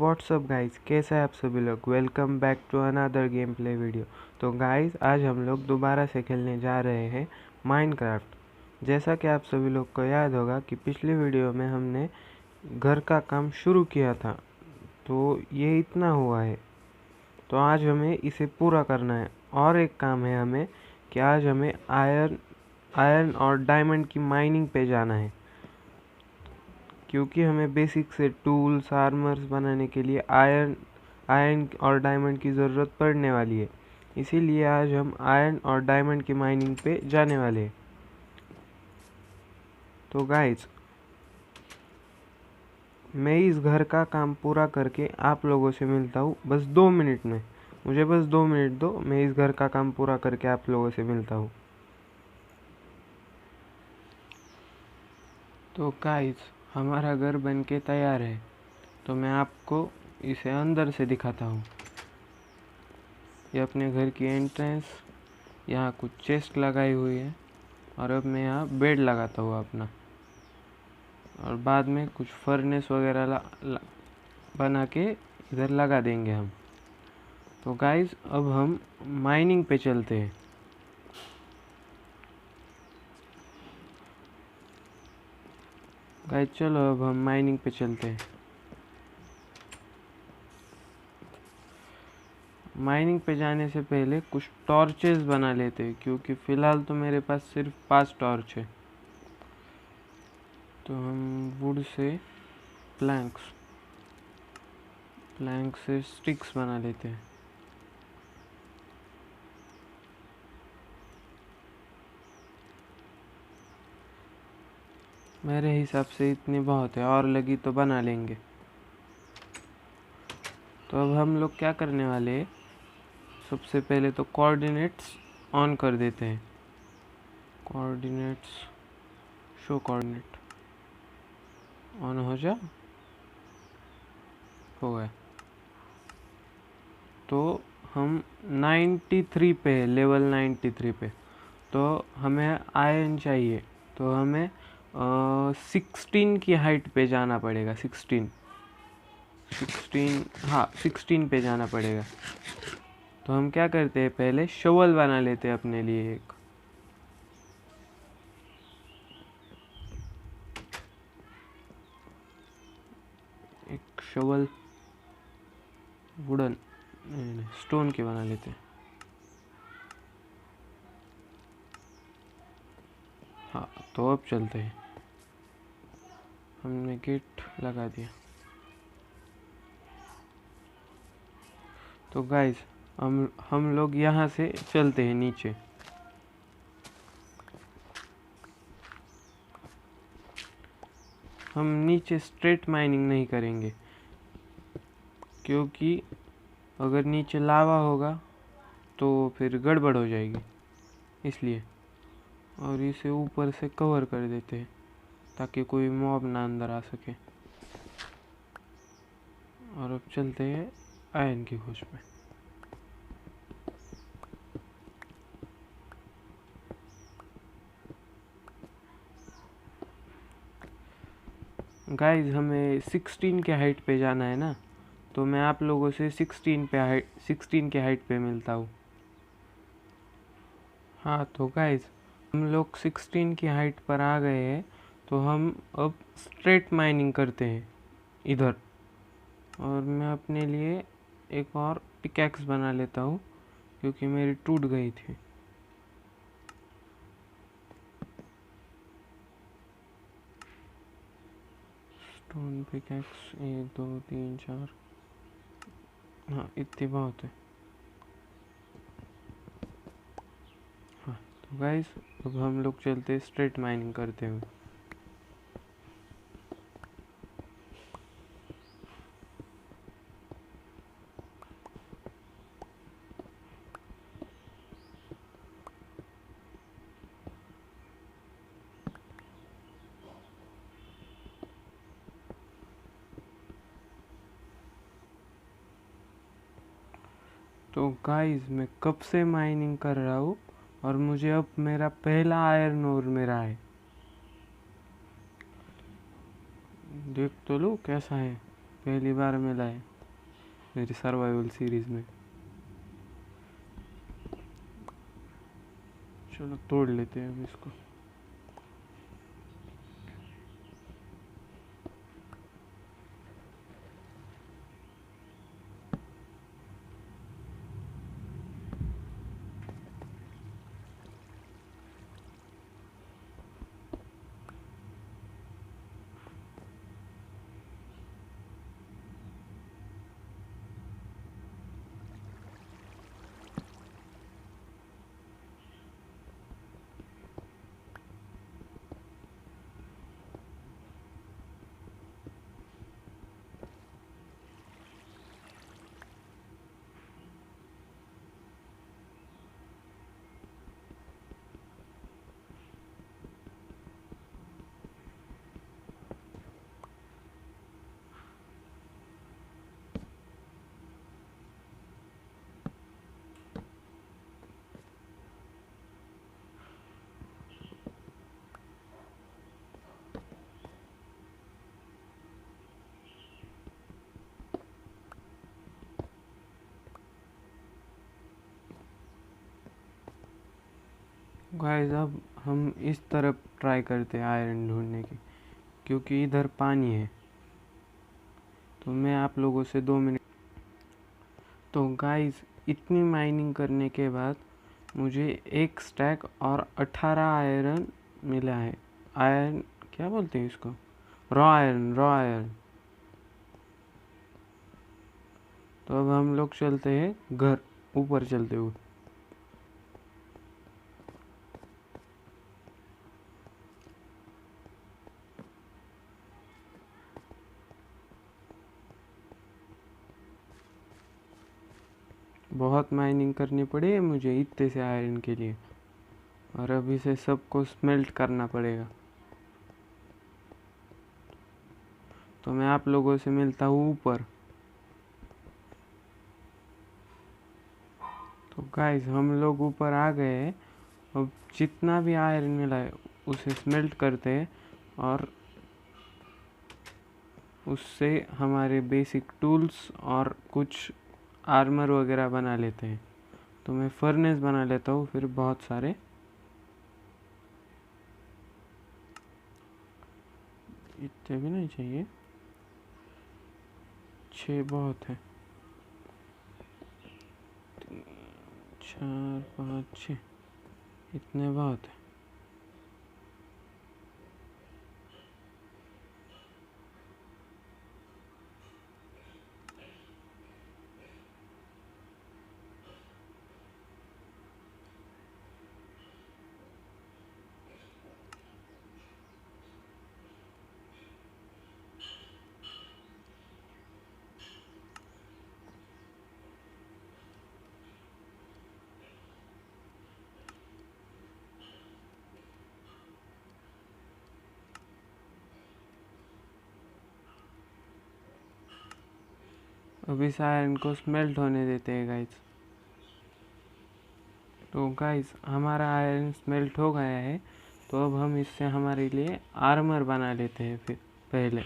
WhatsApp guys, कैसे हैं आप सभी लोग। Welcome back to another game play video. तो गाइस, आज हम लोग दोबारा से खेलने जा रहे हैं माइनक्राफ्ट। जैसा कि आप सभी लोग को याद होगा कि पिछली वीडियो में हमने घर का काम शुरू किया था, तो ये इतना हुआ है। तो आज हमें इसे पूरा करना है। और एक काम है हमें कि आज हमें आयरन और डायमंड की माइनिंग पे जाना है, क्योंकि हमें बेसिक से टूल्स आर्मर्स बनाने के लिए आयरन और डायमंड की ज़रूरत पड़ने वाली है। इसीलिए आज हम आयरन और डायमंड की माइनिंग पे जाने वाले हैं। तो गाइस, मैं इस घर का काम पूरा करके आप लोगों से मिलता हूँ बस 2 मिनट में। मुझे बस 2 मिनट दो, मैं इस घर का काम पूरा करके आप लोगों से मिलता हूँ। तो गाइस, हमारा घर बन के तैयार है। तो मैं आपको इसे अंदर से दिखाता हूँ। ये अपने घर की एंट्रेंस, यहाँ कुछ चेस्ट लगाई हुई है, और अब मैं यहाँ बेड लगाता हूँ अपना। और बाद में कुछ फर्नेस वगैरह बना के इधर लगा देंगे हम। तो गाइस, अब हम माइनिंग पे चलते हैं। गाइस चलो, अब हम माइनिंग पे चलते हैं। माइनिंग पे जाने से पहले कुछ टॉर्चेस बना लेते हैं, क्योंकि फ़िलहाल तो मेरे पास सिर्फ 5 टॉर्च है। तो हम वुड से प्लैंक्स से स्टिक्स बना लेते हैं। मेरे हिसाब से इतनी बहुत है, और लगी तो बना लेंगे। तो अब हम लोग क्या करने वाले हैं, सबसे पहले तो कोऑर्डिनेट्स ऑन कर देते हैं। कोऑर्डिनेट्स, शो कोऑर्डिनेट ऑन हो गया। तो हम 93 पे है, लेवल 93 पे। तो हमें आयरन चाहिए, तो हमें 16 की हाइट पे जाना पड़ेगा। 16 पे जाना पड़ेगा। तो हम क्या करते हैं, पहले शवल बना लेते हैं अपने लिए एक शवल वुडन स्टोन के बना लेते हैं। हाँ, तो अब चलते हैं। हमने गेट लगा दिया। तो गाइस, हम लोग यहाँ से चलते हैं नीचे। हम नीचे स्ट्रेट माइनिंग नहीं करेंगे, क्योंकि अगर नीचे लावा होगा तो फिर गड़बड़ हो जाएगी, इसलिए। और इसे ऊपर से कवर कर देते हैं ताकि कोई मॉब ना अंदर आ सके। और अब चलते हैं आयरन की खोज में। गाइस, हमें 16 के हाइट पे जाना है ना, तो मैं आप लोगों से 16 के हाइट पे मिलता हूँ। हाँ, तो गाइस, हम लोग 16 की हाइट पर आ गए हैं। तो हम अब स्ट्रेट माइनिंग करते हैं इधर। और मैं अपने लिए एक और पिकैक्स बना लेता हूँ, क्योंकि मेरी टूट गई थी। स्टोन पिकैक्स 1 2 3 4, हाँ इतनी बहुत है। हाँ, तो गाइस, अब हम लोग चलते स्ट्रेट माइनिंग करते हुए। तो गाइस, मैं कब से माइनिंग कर रहा हूँ, और मुझे अब मेरा पहला आयरन ओर मेरा है। देख तो लो कैसा है, पहली बार मिला है। मेरी सर्वाइवल सीरीज में। चलो तोड़ लेते हैं अब इसको। गाइस अब हम इस तरफ ट्राई करते हैं आयरन ढूंढने की, क्योंकि इधर पानी है। तो मैं आप लोगों से 2 मिनट। तो गाइस इतनी माइनिंग करने के बाद मुझे 1 स्टैक और 18 आयरन मिला है। आयरन क्या बोलते हैं इसको? Raw iron, raw iron. तो अब हम लोग चलते हैं घर, ऊपर चलते हुए। बहुत माइनिंग करनी पड़ी है मुझे इतने से आयरन के लिए, और अब इसे सबको स्मेल्ट करना पड़ेगा। तो मैं आप लोगों से मिलता हूँ ऊपर। तो गाइस हम लोग ऊपर आ गए हैं। अब जितना भी आयरन मिला है उसे स्मेल्ट करते हैं, और उससे हमारे बेसिक टूल्स और कुछ आर्मर वगैरह बना लेते हैं। तो मैं फर्नेस बना लेता हूँ फिर बहुत सारे। इतने भी नहीं चाहिए, 6 बहुत है। 4 5 6 इतने बहुत है। अब इस आयरन को स्मेल्ट होने देते हैं गाइस। तो गाइस हमारा आयरन स्मेल्ट हो गया है। तो अब हम इससे हमारे लिए आर्मर बना लेते हैं। फिर पहले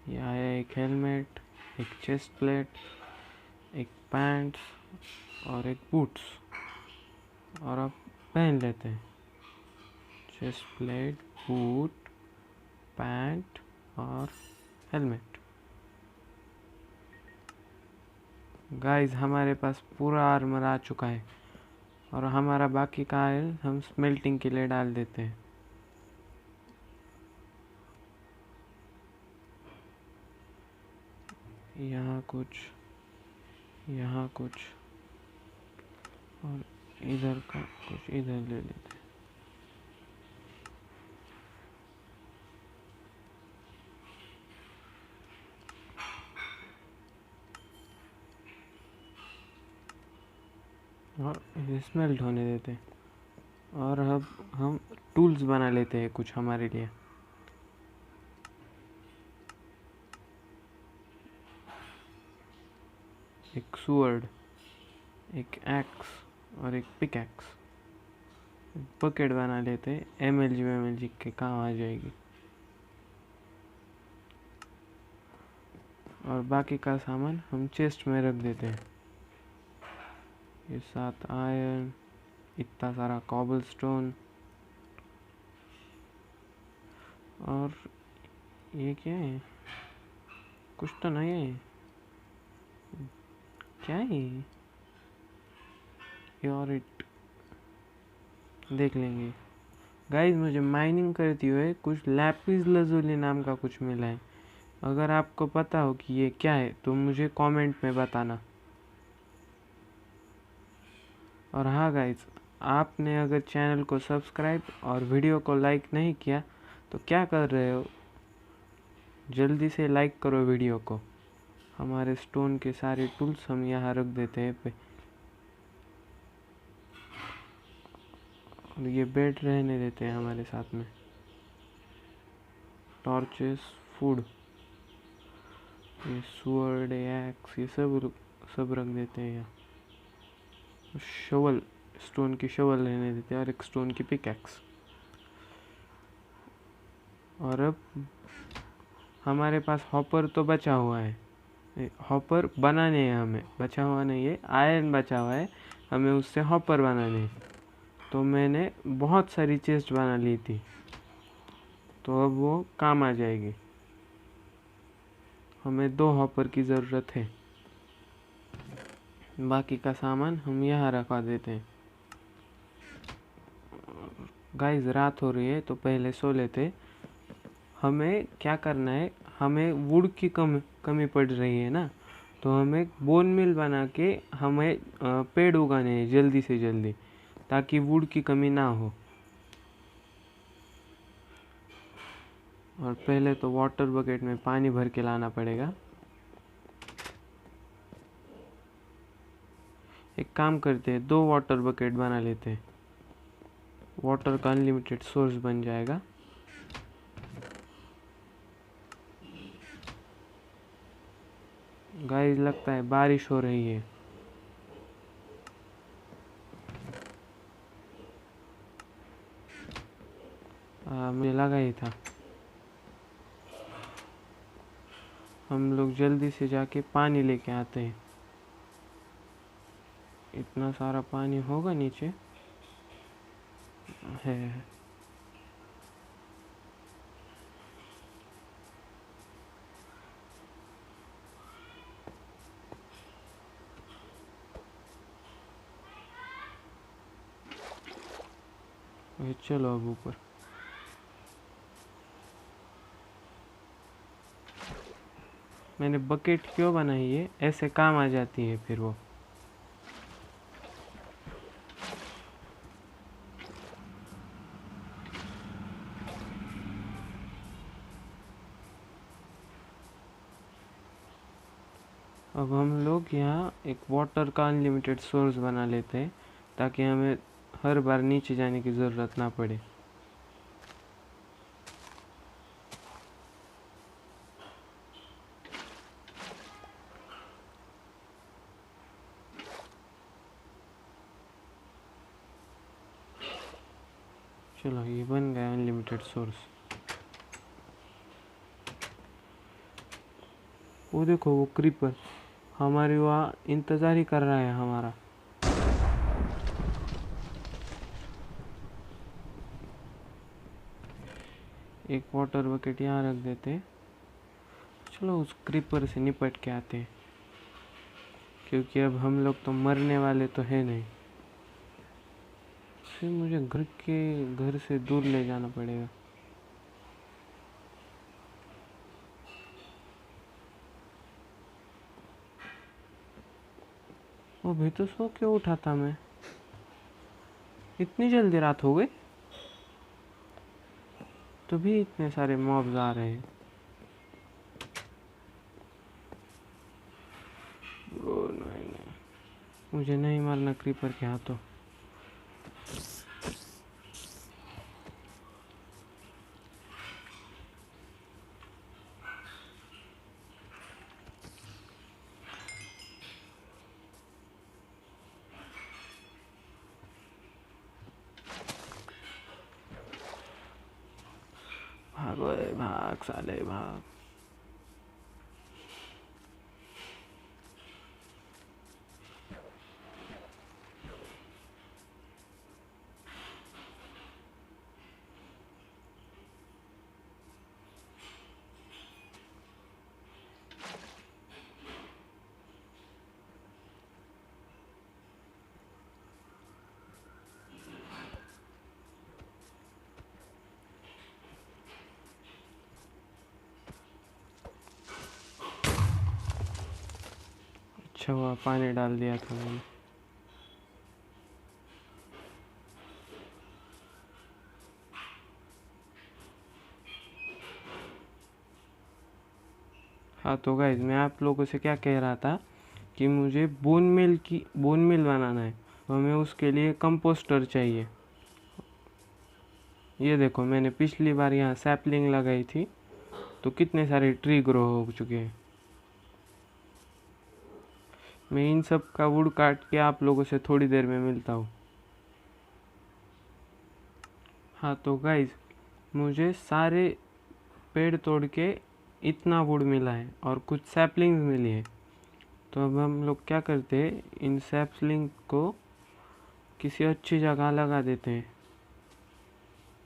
ये आया एक हेलमेट, एक चेस्ट प्लेट, एक पैंट्स और एक बूट्स, और अब पहन लेते हैं। चेस्ट प्लेट, बूट, पैंट और हेलमेट। गाइस हमारे पास पूरा आर्मर आ चुका है, और हमारा बाकी का आयरन हम स्मेल्टिंग के लिए डाल देते हैं। यहाँ कुछ, यहाँ कुछ, और इधर का कुछ इधर ले लेते हैं। और इसे स्मेल्ट होने देते हैं। और अब हम टूल्स बना लेते हैं कुछ हमारे लिए। एक स्वॉर्ड, एक एक्स और एक पिक एक्स। बकेट बना लेते हैं, एमएलजी के काम आ जाएगी। और बाकी का सामान हम चेस्ट में रख देते हैं। ये 7 आयरन, इतना सारा कॉबल स्टोन, और ये क्या है? कुछ तो नहीं है, क्या है ये? और इट देख लेंगे। गाइस, मुझे माइनिंग करते हुए कुछ लैपिस लजुली नाम का कुछ मिला है। अगर आपको पता हो कि ये क्या है तो मुझे कमेंट में बताना। और हाँ गाइस, आपने अगर चैनल को सब्सक्राइब और वीडियो को लाइक नहीं किया तो क्या कर रहे हो? जल्दी से लाइक करो वीडियो को। हमारे स्टोन के सारे टूल्स हम यहाँ रख देते हैं पे, और ये बेड रहने देते हैं हमारे साथ में। टॉर्चेस, फूड, ये स्वॉर्ड, एक्स, ये सब रख देते हैं यहाँ। शोवल, स्टोन की शोवल रहने देते हैं, और एक स्टोन की पिकैक्स। और अब हमारे पास हॉपर तो बचा हुआ है, हॉपर बनाने हैं हमें, बचा हुआ नहीं है, आयरन बचा हुआ है, हमें उससे हॉपर बनाने हैं। तो मैंने बहुत सारी चेस्ट बना ली थी, तो अब वो काम आ जाएगी। हमें 2 हॉपर की ज़रूरत है। बाकी का सामान हम यहाँ रखवा देते हैं। गाइस, रात हो रही है तो पहले सो लेते। हमें क्या करना है, हमें वुड की कमी पड़ रही है ना, तो हमें बोन मिल बना के हमें पेड़ उगाने हैं जल्दी से जल्दी, ताकि वुड की कमी ना हो। और पहले तो वाटर बकेट में पानी भर के लाना पड़ेगा। एक काम करते हैं, 2 वाटर बकेट बना लेते हैं, वाटर का अनलिमिटेड सोर्स बन जाएगा। गाइस, लगता है बारिश हो रही है। मुझे लगा ही था। हम लोग जल्दी से जाके पानी लेके आते हैं। इतना सारा पानी होगा नीचे है। चलो अब ऊपर। मैंने बकेट क्यों बनाई है? ऐसे काम आ जाती है फिर वो। अब हम लोग यहाँ एक वाटर का अनलिमिटेड सोर्स बना लेते हैं, ताकि हमें हर बार नीचे जाने की ज़रूरत ना पड़े। चलो, ये बन गया अनलिमिटेड सोर्स। वो देखो, वो क्रीपर हमारे वहाँ इंतज़ार ही कर रहा है हमारा। एक वाटर बकेट यहाँ रख देते हैं। चलो उस क्रीपर से निपट के आते हैं, क्योंकि अब हम लोग तो मरने वाले तो है नहीं। फिर मुझे घर से दूर ले जाना पड़ेगा। वो भी तो सो के उठा था मैं। इतनी जल्दी रात हो गई, तो भी इतने सारे मॉब्स आ रहे हैं। ओ नहीं नहीं, मुझे नहीं मारना क्रीपर के हाथों। भागो भाग साले भाग। अच्छा हुआ पानी डाल दिया था मैंने। हाँ तो गाइज मैं आप लोगों से क्या कह रहा था कि मुझे बोन मिल बनाना है, तो हमें उसके लिए कंपोस्टर चाहिए। ये देखो मैंने पिछली बार यहाँ सैपलिंग लगाई थी तो कितने सारे ट्री ग्रो हो चुके हैं। मैं इन सब का वुड काट के आप लोगों से थोड़ी देर में मिलता हूँ। हाँ तो गाइज मुझे सारे पेड़ तोड़ के इतना वुड मिला है और कुछ सैपलिंग्स मिली है। तो अब हम लोग क्या करते हैं, इन सैपलिंग को किसी अच्छी जगह लगा देते हैं।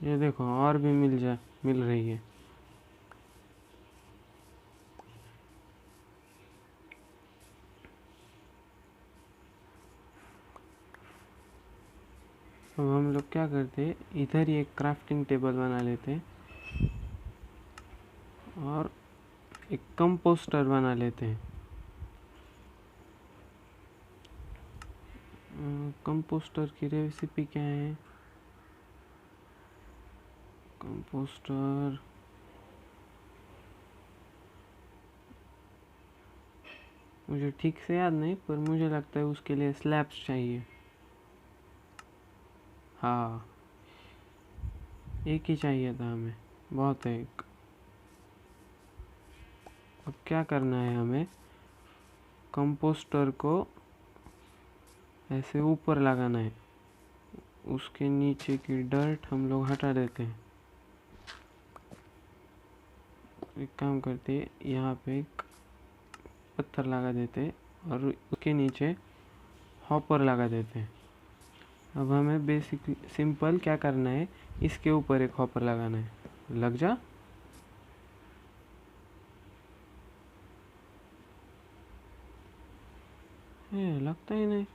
ये देखो और भी मिल रही है। अब हम लोग क्या करते हैं, इधर ही एक क्राफ्टिंग टेबल बना लेते हैं और एक कंपोस्टर बना लेते हैं। कंपोस्टर की रेसिपी क्या है? कंपोस्टर मुझे ठीक से याद नहीं, पर मुझे लगता है उसके लिए स्लैब्स चाहिए। हाँ एक ही चाहिए था हमें, बहुत है एक। अब क्या करना है, हमें कंपोस्टर को ऐसे ऊपर लगाना है, उसके नीचे की डर्ट हम लोग हटा देते हैं। एक काम करते हैं, यहाँ पे एक पत्थर लगा देते हैं और उसके नीचे हॉपर लगा देते हैं। अब हमें बेसिक सिंपल क्या करना है, इसके ऊपर एक हॉपर लगाना है। लग जा। लगता ही नहीं।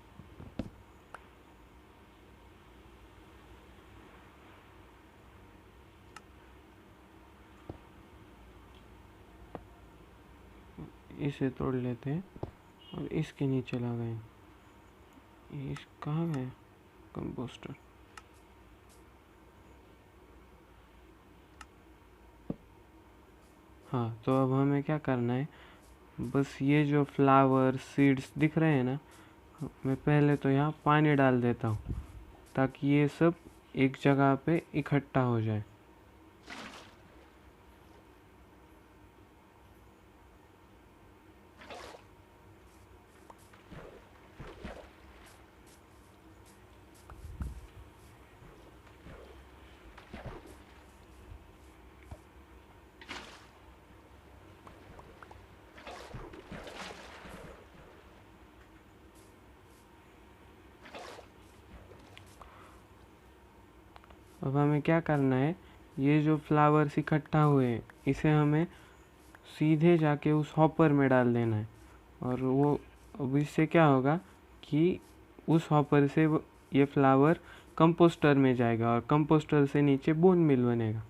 इसे तोड़ लेते हैं और इसके नीचे लगाएं। इस कहाँ गया कंपोस्टर? हाँ तो अब हमें क्या करना है, बस ये जो फ्लावर सीड्स दिख रहे हैं ना, मैं पहले तो यहाँ पानी डाल देता हूँ ताकि ये सब एक जगह पे इकट्ठा हो जाए। अब हमें क्या करना है, ये जो फ्लावर्स इकट्ठा हुए हैं इसे हमें सीधे जाके उस हॉपर में डाल देना है। और वो अब इससे क्या होगा कि उस हॉपर से ये फ्लावर कंपोस्टर में जाएगा और कंपोस्टर से नीचे बोन मिल बनेगा।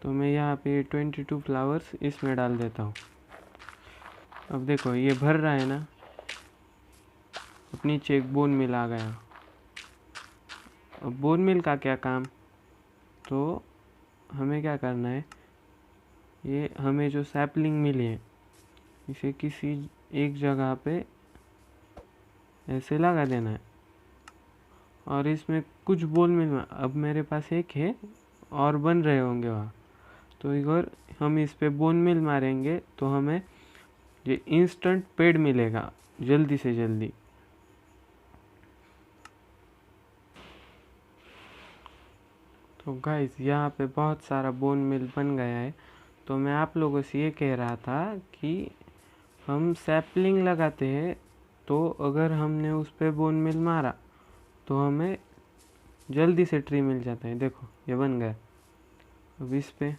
तो मैं यहाँ पे 22 फ्लावर्स इसमें डाल देता हूँ। अब देखो ये भर रहा है ना, अब नीचे एक बोन मिल आ गया। अब बोन मिल का क्या काम, तो हमें क्या करना है, ये हमें जो सैपलिंग मिली है इसे किसी एक जगह पे ऐसे लगा देना है और इसमें कुछ बोन मिल, अब मेरे पास एक है और बन रहे होंगे वहाँ, तो अगर हम इस पे बोन मिल मारेंगे तो हमें ये इंस्टेंट पेड़ मिलेगा जल्दी से जल्दी। तो गाइस यहाँ पे बहुत सारा बोन मिल बन गया है। तो मैं आप लोगों से ये कह रहा था कि हम सैपलिंग लगाते हैं तो अगर हमने उस पे बोन मिल मारा तो हमें जल्दी से ट्री मिल जाता है। देखो ये बन गया। अब इस पे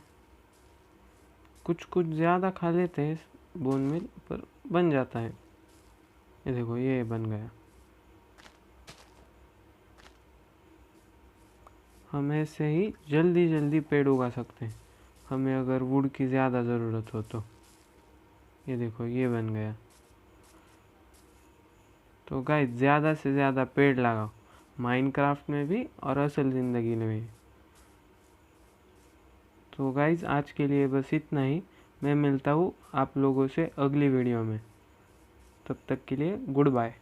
कुछ कुछ ज़्यादा खा लेते हैं बोन मिल, पर बन जाता है। ये देखो ये बन गया। हम ऐसे ही जल्दी जल्दी पेड़ उगा सकते हैं, हमें अगर वुड की ज़्यादा ज़रूरत हो तो। ये देखो ये बन गया। तो गाइस ज़्यादा से ज़्यादा पेड़ लगाओ, माइनक्राफ्ट में भी और असल ज़िंदगी में भी। तो गाइस आज के लिए बस इतना ही। मैं मिलता हूँ आप लोगों से अगली वीडियो में। तब तक के लिए गुड बाय।